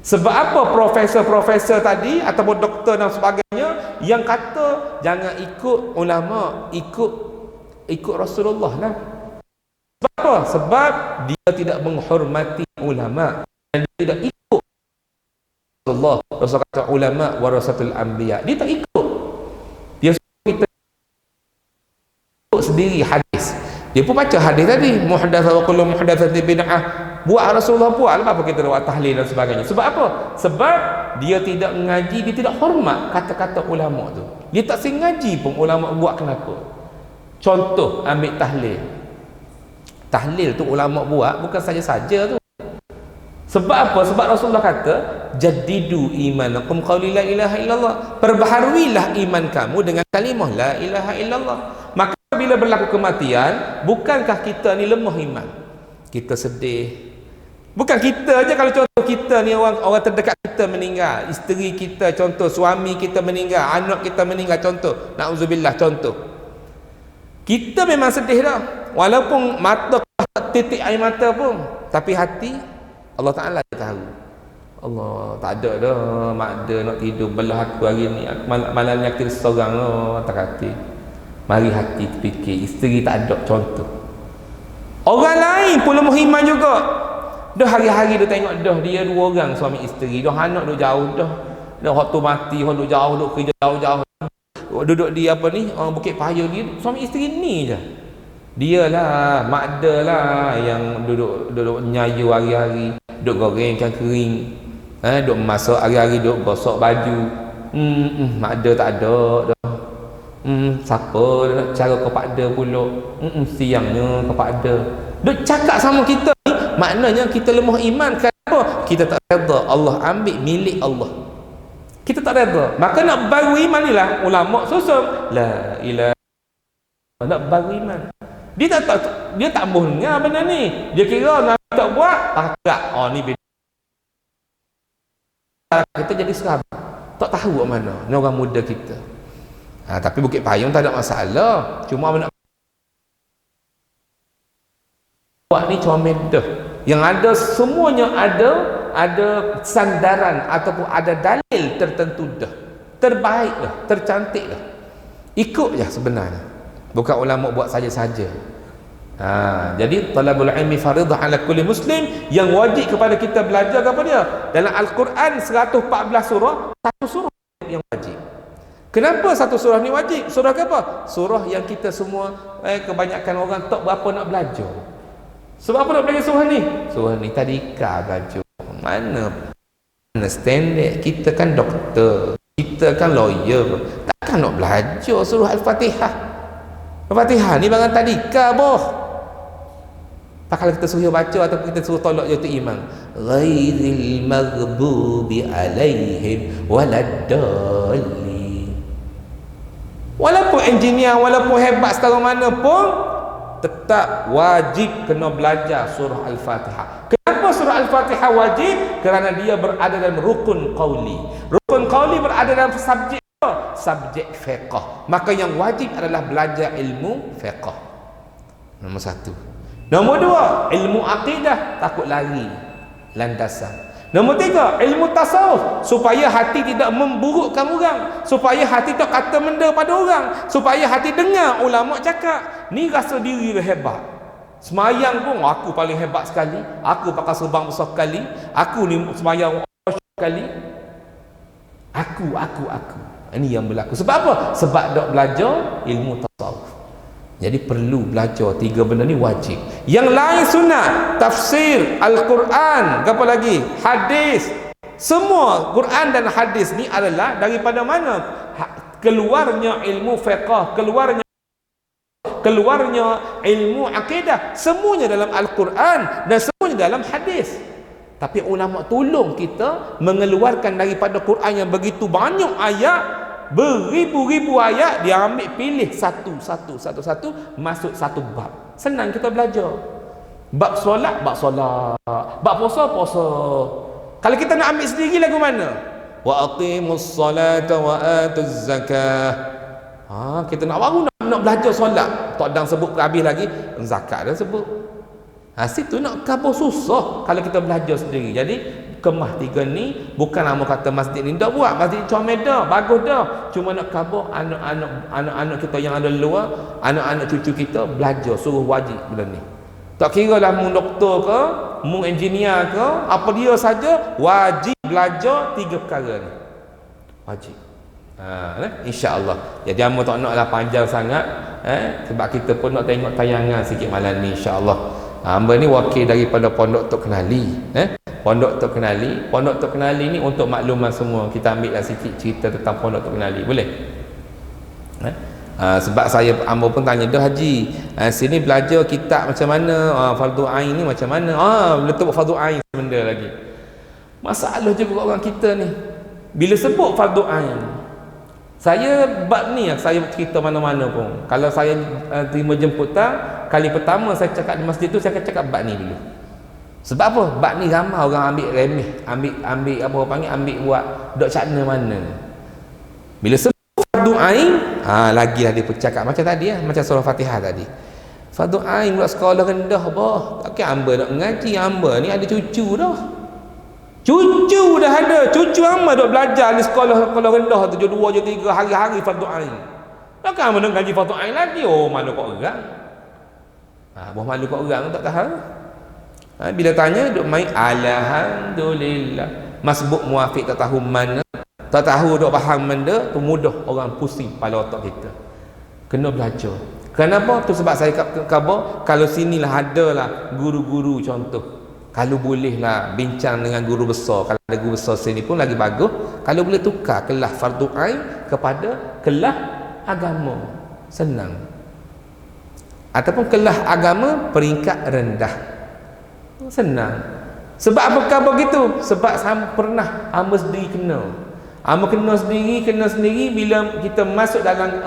Sebab apa profesor-profesor tadi ataupun doktor dan sebagainya yang kata jangan ikut ulama, ikut Rasulullah lah. Sebab apa? Sebab dia tidak menghormati ulama dan dia tidak ikut Rasulullah. Rasul kata ulama warasatul anbiya. Dia tak ikut. Dia kita ikut sendiri hadis. Dia pun baca hadis tadi, muhdatsah wa kullu muhdatsatin bid'ah. Buat Rasulullah buat, apa kita buat tahlil dan sebagainya. Sebab apa? Sebab dia tidak mengaji, dia tidak hormat kata-kata ulama tu. Dia tak sengaja pun ulama buat kenapa. Contoh, ambil tahlil. Tahlil tu ulama buat bukan saja-saja tu. Sebab apa? Sebab Rasulullah kata, jaddidu imanakum qauli la ilaha illallah. Perbaharuilah iman kamu dengan kalimah la ilaha illallah. Maka bila berlaku kematian, bukankah kita ni lemah iman? Kita sedih. Bukan kita aja, kalau contoh kita ni orang terdekat kita meninggal, isteri kita contoh, suami kita meninggal, anak kita meninggal contoh, na'udzubillah contoh. Kita memang sedih dah. Walaupun mata titik air mata pun, tapi hati Allah Ta'ala tahu. Allah tak ada dah mak ada nak tidur belah aku hari ni, malam ni aku seorang lah tak hati. Mari hati fikir, isteri tak ada contoh. Orang lain pun lemah iman juga. Dah hari-hari dia tengok dah dia dua orang suami isteri, dah anak duk jauh dah. Dah waktu mati hok duk jauh, duk kerja jauh-jauh. Duduk di apa ni, Bukit Payung ni, suami isteri ni je. Dialah, mak dia lah yang duduk nyayu hari-hari, duk goreng ikan kering. Duk masak hari-hari, duk gosok baju. Mak dia tak ada dah. Siapa nak cara kepada pula? Siangnya kepada. Duk cakap sama kita ni, maknanya kita lemah iman. Kenapa? Kita tak redha Allah ambil milik Allah. Kita tak redha. Maka nak baru iman ni lah ulama susum la ilaha, nak baru iman. Dia tak mau dengar benda ni. Dia kira nak tak buat takak. Ni beda. Kita jadi sahabat. Tak tahu kat mana ni orang muda kita. Tapi Bukit Payung tak ada masalah. Cuma nak buat ni comel dah. Yang ada semuanya ada sandaran ataupun ada dalil tertentu dah. Terbaik dah, tercantik dah. Ikut je sebenarnya. Bukan ulama buat saja-saja. Jadi talabul ilmi faridah ala kulli muslim, yang wajib kepada kita belajar apa dia? Dalam Al-Quran 114 surah, satu surah yang wajib. Kenapa satu surah ni wajib? Surah apa? Surah yang kita semua kebanyakan orang tak berapa nak belajar. Sebab apa nak belajar surah ni? Surah ni tadika belajar. Mana standard? Kita kan doktor, kita kan lawyer, takkan nak belajar surah Al-Fatihah. Al-Fatihah ni barang tadika boh. Kalau kita suruh baca atau kita suruh tolak je tu imam, ghairil maghdubi alaihim waladdallin. Walaupun engineer, walaupun hebat setara mana pun, tetap wajib kena belajar surah Al-Fatihah. Kenapa surah Al-Fatihah wajib? Kerana dia berada dalam rukun qauli. Rukun qauli berada dalam subjek apa? Subjek fiqh. Maka yang wajib adalah belajar ilmu fiqh. Nombor satu. Nombor dua, ilmu akidah, takut lari landasan. Nombor tiga, ilmu tasawuf, supaya hati tidak memburukkan orang, supaya hati tak kata benda pada orang, supaya hati dengar ulama cakap. ni rasa diri dia hebat. Semayang pun aku paling hebat sekali, aku pakai serban besar sekali, aku ni semayang sekali. Aku. Ini yang berlaku. Sebab apa? Sebab dok belajar ilmu tasawuf. Jadi perlu belajar 3 benda ni, wajib. Yang lain sunat, tafsir, Al-Quran, apa lagi? Hadis. Semua Quran dan hadis ni adalah daripada mana? Keluarnya ilmu fiqh, keluarnya ilmu akidah, semuanya dalam Al-Quran dan semuanya dalam hadis. Tapi ulama tolong kita mengeluarkan daripada Quran yang begitu banyak ayat, beribu-ribu ayat, dia ambil pilih satu masuk satu bab. Senang kita belajar. Bab solat, bab puasa. Kalau kita nak ambil sendiri lagu mana? Wa aqimus salata wa atuz zakah. Kita nak baru nak belajar solat, tak ada sebut ke habis lagi, zakat dah sebut. Situ nak kabur susah kalau kita belajar sendiri. Jadi kemah 3 ni bukan nama kata masjid ni dah buat, masjid comel dah, bagus dah. Cuma nak kabur anak-anak kita yang ada luar, anak-anak cucu kita belajar, suruh wajib benda ni. Tak kira lah mu doktor ke, mu engineer ke, apa dia saja, wajib belajar 3 perkara ni. Wajib. InsyaAllah. Jadi amba tak naklah panjang sangat, sebab kita pun nak tengok tayangan sikit malam ni, insyaAllah. Amba ni wakil daripada Pondok Tok Kenali. Pondok Tok Kenali ni untuk makluman semua. Kita ambil lah sikit cerita tentang Pondok Tok Kenali, boleh? Sebab amba pun tanya dah, Haji, sini belajar kitab macam mana, fardu ain ni macam mana, letak fardu ain benda lagi. Masalah juga orang kita ni, bila sebut fardu ain, saya bab ni saya cerita mana-mana pun. Kalau saya terima jemputan, kali pertama saya cakap di masjid tu, saya akan cakap bab ni dulu. Sebab apa? Bab ni ramai orang ambil remeh, ambil apa orang panggil, ambil buat dok cakna mana. Bila sebut fardu ain, lagilah dia bercakap macam tadi, macam surah Fatihah tadi. Fardu ain buat sekolah rendah bah. Takkan hamba nak mengaji, hamba ni ada cucu dah. Cucu dah ada, cucu hamba duk belajar di sekolah rendah tu, 2 je 3 hari-hari fardu ain. Takkan hamba nak ngaji fardu ain lagi? Malu kat orang. Buah malu kat orang tak tahu. Bila tanya duk main alhamdulillah. Masbuk muafiq tak tahu mana, tak tahu duk faham benda tu, mudah orang pusing kepala otak kita. Kena belajar. Kenapa? Tu sebab saya khabar kalau sinilah adalah guru-guru contoh. Kalau bolehlah bincang dengan guru besar, kalau ada guru besar sini pun lagi bagus. Kalau boleh tukar kelas fardu ain kepada kelas agama, senang. Ataupun kelas agama peringkat rendah, senang. Sebab apa khabar begitu? Sebab saya pernah hamba sendiri kena. Hamba kena sendiri bila kita masuk dalam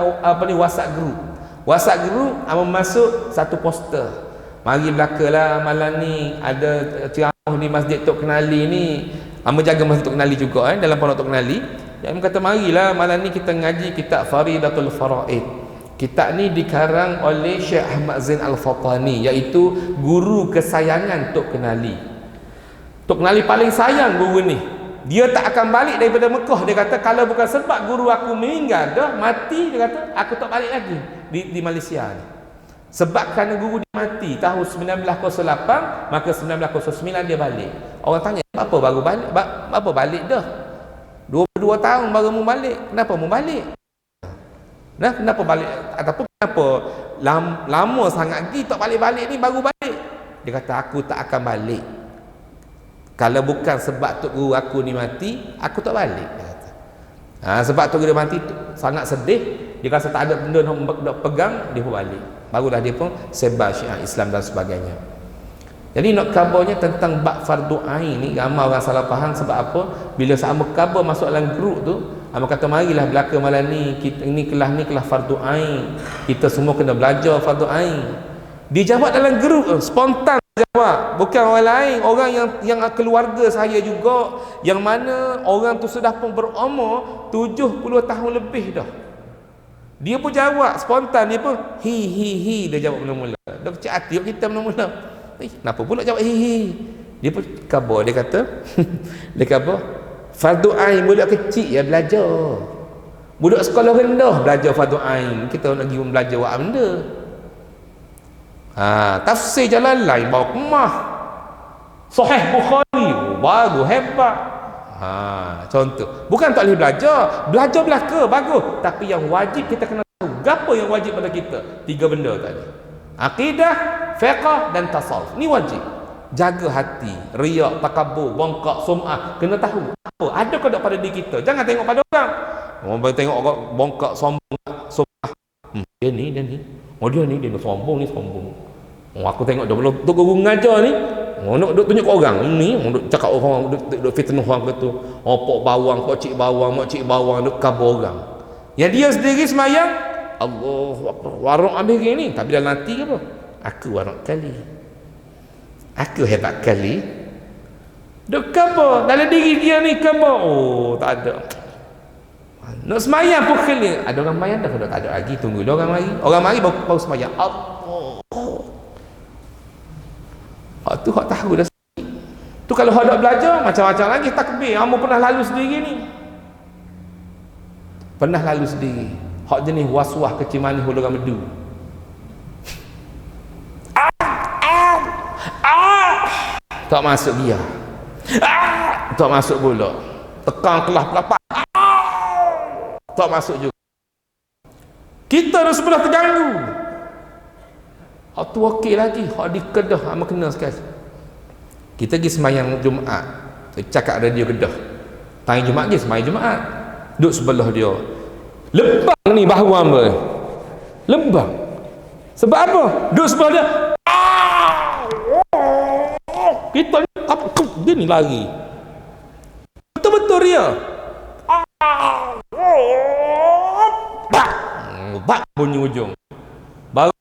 WhatsApp group. WhatsApp group hamba masuk satu poster. Mari belakalah malam ni ada ceramah di Masjid Tok Kenali ni. Hamba jaga Masjid Tok Kenali juga dalam Pondok Tok Kenali. Yang kata marilah malam ni kita ngaji kitab Faridatul Faraid. Kitab ni dikarang oleh Syekh Ahmad Zain Al-Fatani, iaitu guru kesayangan Tok Kenali. Tok Kenali paling sayang guru ni. Dia tak akan balik daripada Mekah. Dia kata kalau bukan sebab guru aku meninggal dah, mati, dia kata aku tak balik lagi di Malaysia ni. Sebab kerana guru dia mati tahun 1908, maka 1909 dia balik. Orang tanya, apa baru balik? Apa balik dah? 22 tahun baru mu balik. Kenapa mu balik? Kenapa balik? Ataupun kenapa lama sangat lagi tak balik-balik ni baru balik? Dia kata aku tak akan balik. Kalau bukan sebab tok guru aku ni mati, aku tak balik, dia kata. Sebab tok guru dia mati sangat sedih. Dia rasa tak ada benda nak pegang, dia pun balik. Barulah dia pun sebar syiar Islam dan sebagainya. Jadi nak kabarnya tentang bab fardu ain ni, ramai orang salah faham. Sebab apa? Bila sama khabar masuk dalam grup tu, hamba kata marilah belaka malam ni, ini kelas fardu ain. Kita semua kena belajar fardu ain. Dia jawab dalam grup, spontan jawab. Bukan orang lain, orang yang keluarga saya juga, yang mana orang tu sudah pun berumur 70 tahun lebih dah. Dia pun jawab spontan, dia pun hi dia jawab mula-mula. Dia kecil hati kita mula-mula. Kenapa pula jawab hi? Dia pun khabar, dia kata dia khabar fardu ain budak kecil ya belajar. Budak sekolah rendah belajar fardu ain. Kita nak pergi belajar buat benda. Tafsir jalan lain bawa kemah. Sahih Bukhari baru hebat. Contoh, bukan tak boleh belajar belaka bagus, tapi yang wajib kita kena tahu. Apa yang wajib pada kita? 3 benda tadi: akidah, fiqh dan tasawuf. Ni wajib. Jaga hati, riak, takabur, bongkak, sum'ah, kena tahu apa ada ke tak pada diri kita. Jangan tengok pada orang. Orang tengok orang bongkak, sombong, sum'ah. Dia ni oh dia sombong. Aku tengok dia belum tu guru ngajar ni. Nak duk tunjuk orang ni, duk cakap orang, duk fitnah orang kata, pok bawang, pok cik bawang, duk kabur orang. Yang dia sendiri semayang, Allahu Akbar, warung ambil ni, tapi dalam hati apa? Aku warung kali. Aku hebat kali. Duk kabur dalam diri dia ni kabur. Oh, tak ada. Nak semayang pun kali. Ada orang semayang dah, tak ada lagi, tunggu dia orang mari. Orang mari baru semayang. Allah. Tu hak tahu dah. Tu kalau hak nak belajar macam-macam lagi takbir. Kamu pernah lalu sendiri ni. Pernah lalu sendiri. Hak jenis waswah kecil manis hulu orang medu. Tak masuk dia. Tak masuk pula. Tekan kelah pelapak. Tak masuk juga. Kita dah sebelah terganggu. Hak tu okey lagi, hak di Kedah hak kena sekali. Kita pergi semayang Jumaat, cakap radio Kedah. Tanya Jumaat je, semayang Jumaat. Duduk sebelah dia. Lebang ni bahu hamba. Lebang. Sebab apa? Duduk sebelah dia. Kita ni apa? Dia ni lari. Betul-betul dia. Bak bunyi ujung.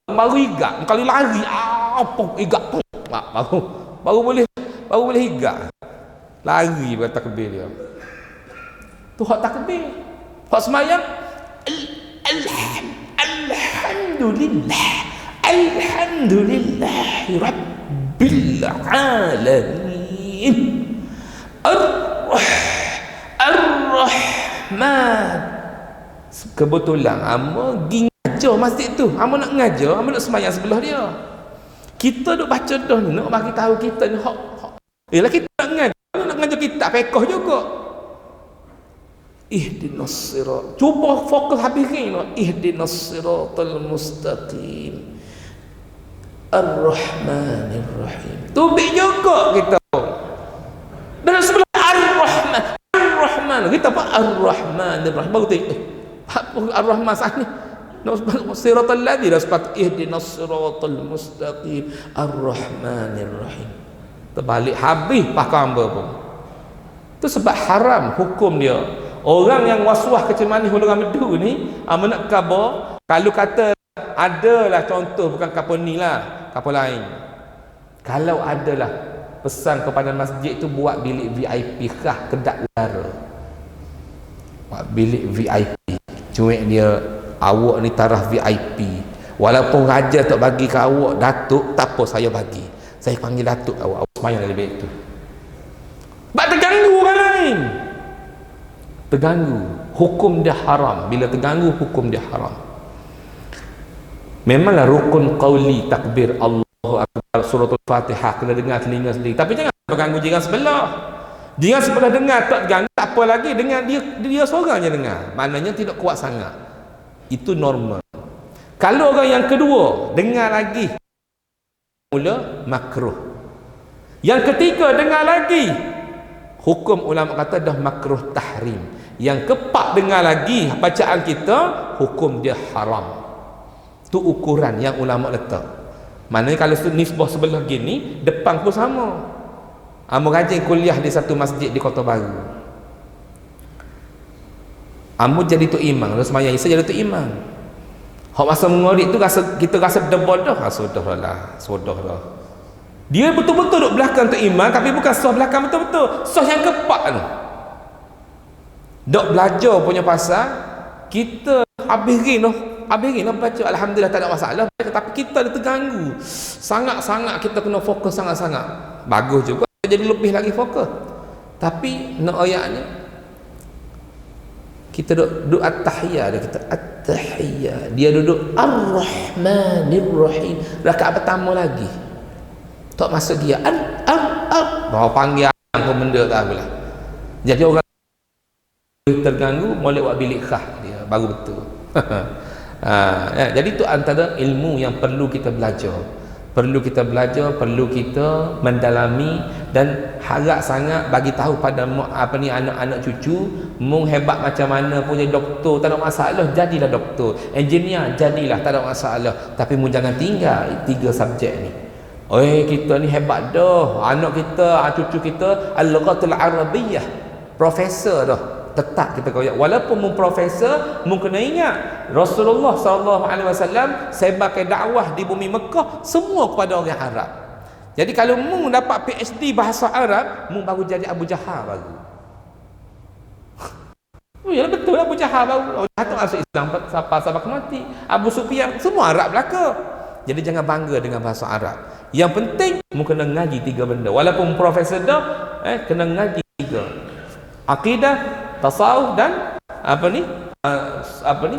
Baru igak kali lari apa igak tu baru boleh igak lari kata takbir dia tu hak takbir hak semayang alhamdulillah rabbil alamin ar-rahman. Kebetulan amo ngajar masjid tu, hamba nak ngajar, hamba nak semayang sebelah dia. Kita duk baca dah ni, nak bagi tahu kita ni hak. Yalah kita nak ngajar kitab fiqh juga. Ihdinas sirat. Cuba fokus habis ni. Ihdinas siratal mustaqim. Ar-Rahmanir Rahim. Tubik juga kita. Dan sebelah Ar-Rahman. Kita apa? Ar-Rahmanir Rahim. Baru tengok. Ar-Rahman saat ni. Siratal ladzi raspat ihdinas siratal mustaqim ar-rahmanir rahim. Terbalik habis pakar hamba pun. Tu sebab haram hukum dia. Orang yang waswah kecil manis hulu medu ni, nak khabar, kalau kata adalah contoh bukan kapal ni lah, kapal lain. Kalau adalah pesan kepada masjid tu buat bilik VIP kah kedap udara. Buat bilik VIP. Cuik dia awak ni taraf VIP. Walaupun raja tak bagi ke awak datuk, tak apa saya bagi. Saya panggil datuk awak semayang dalam bilik tu. Sebab terganggu orang lain. Terganggu. Hukum dia haram. Bila terganggu hukum dia haram. Memanglah rukun qauli takbir Allahu Akbar suratul Fatihah kena dengar telinga sendiri. Tapi jangan berganggu jiran sebelah. Jiran sebelah dengar tak ganggu, tak apa lagi dengan dia seorang je dengar. Maknanya tidak kuat sangat. Itu normal. Kalau orang yang kedua dengar lagi, mula makruh. Yang ketiga dengar lagi, hukum ulama kata dah makruh tahrim. Yang keempat dengar lagi bacaan kita, hukum dia haram. Tu ukuran yang ulama letak. Maknanya kalau nisbah sebelah gini, depan pun sama. Ambo rajin kuliah di satu masjid di Kota Baru. Ambo jadi tok imam, terus semayang Isya jadi tok imam. Hak masa mengorik tu kita rasa debol dah. Sudah dah. Dia betul-betul duduk belakang tok imam, tapi bukan sah belakang betul-betul. Sah yang keempat tu. Dok belajar punya pasal, kita habis rin baca. Alhamdulillah tak ada masalah, tapi kita ada terganggu. Sangat-sangat kita kena fokus sangat-sangat. Bagus juga jadi lebih lagi fokus. Tapi nak ayatnya kita duduk at-tahiyah dia, kita at-tahiyyat. Dia duduk ar-rahmanir rahim. Rakaat pertama lagi. Tak masuk dia bawa panggil apa benda tak apalah. Jadi orang terganggu boleh buat bilik khah dia baru betul. Jadi itu antara ilmu yang perlu kita belajar. Perlu kita belajar, perlu kita mendalami, dan harap sangat bagi tahu pada anak-anak cucu, mung hebat macam mana pun jadi doktor tak ada masalah, jadilah doktor. Engineer jadilah, tak ada masalah. Tapi mung jangan tinggal 3 subjek ni. Kita ni hebat dah. Anak kita, cucu kita al-lughatul arabiyyah, profesor dah. Tetap kita koyak. Walaupun mu profesor, mu kena ingat Rasulullah SAW sebagai dakwah di bumi Mekah semua kepada orang Arab. Jadi kalau mu dapat PhD bahasa Arab, mu baru jadi Abu Jahal baru. Ya betul, Abu Jahal baru. Abu Jahal tu masuk Islam sampai mati. Abu Sufyan semua Arab belaka. Jadi jangan bangga dengan bahasa Arab. Yang penting mu kena ngaji 3 benda. Walaupun profesor dah, kena ngaji 3. Akidah, tasawuf dan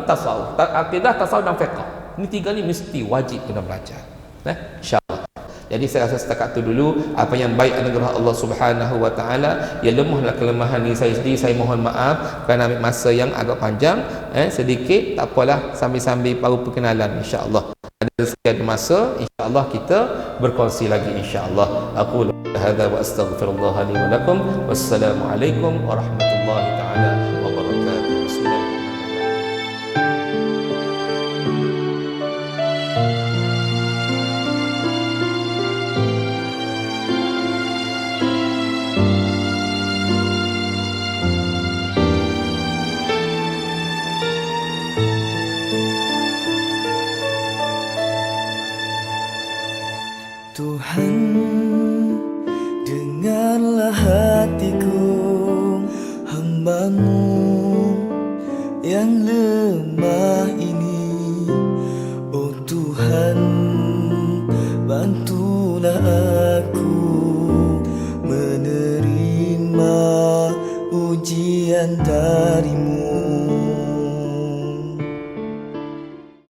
tasawuf. Akidah, tasawuf dan fiqh. Ini 3 ni mesti wajib kena belajar. InsyaAllah. Jadi saya rasa setakat tu dulu. Apa yang baik anugerah Allah Subhanahu wa taala, yang lemahlah kelemahan diri saya sendiri. Saya mohon maaf kerana ambil masa yang agak panjang, sedikit, tak apalah, sambil-sambil baru perkenalan insya-Allah. Ada sekian masa, insya-Allah kita berkongsi lagi insya-Allah. Aku hadza wa astaghfirullah li wa lakum. Wassalamualaikum warahmatullahi taala wabarakatuh. Tuhan, dengarlah hatiku, hamba-Mu yang lemah ini. Oh Tuhan, bantulah aku menerima ujian dari-Mu.